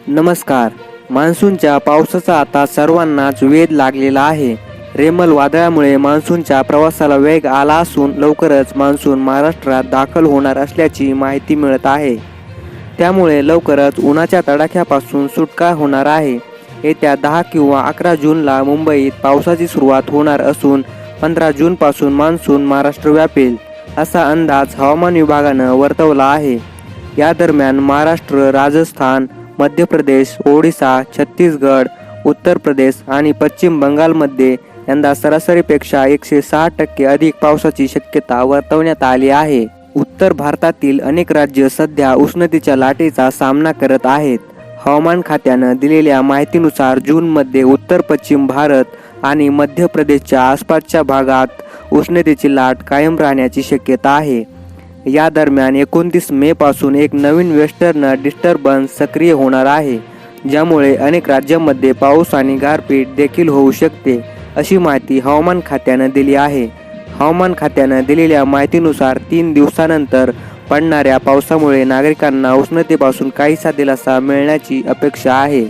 नमस्कार. मान्सूनच्या पावसाचा आता सर्वांनाच वेध लागलेला आहे. रेमल वादळामुळे मान्सूनच्या प्रवासाला वेग आला असून लवकरच मान्सून महाराष्ट्रात दाखल होणार असल्याची माहिती मिळत आहे. त्यामुळे लवकरच उन्हाच्या तडाख्यापासून सुटका होणार आहे. येत्या 10 किंवा 11 जूनला मुंबईत पावसाची सुरुवात होणार असून 15 जूनपासून मान्सून महाराष्ट्र व्यापेल असा अंदाज हवामान विभागानं वर्तवला आहे. या दरम्यान महाराष्ट्र, राजस्थान, मध्य प्रदेश, ओडिशा, छत्तीसगड, उत्तर प्रदेश आणि पश्चिम बंगालमध्ये यंदा सरासरीपेक्षा 106% अधिक पावसाची शक्यता वर्तवण्यात आली आहे. उत्तर भारतातील अनेक राज्य सध्या उष्णतेच्या लाटेचा सामना करत आहेत. हवामान खात्यानं दिलेल्या माहितीनुसार जूनमध्ये उत्तर पश्चिम भारत आणि मध्य प्रदेशच्या आसपासच्या भागात उष्णतेची लाट कायम राहण्याची शक्यता आहे. या दरम्यान 29 मे पासून एक नवीन वेस्टर्न डिस्टर्बन्स सक्रिय होणार आहे, ज्यामुळे अनेक राज्यांमध्ये पाऊस आणि गारपीट देखील होऊ शकते, अशी माहिती हवामान खात्यानं दिली आहे. हवामान खात्यानं दिलेल्या माहितीनुसार 3 दिवसानंतर पडणाऱ्या पावसामुळे नागरिकांना उष्णतेपासून काहीसा दिलासा मिळण्याची अपेक्षा आहे.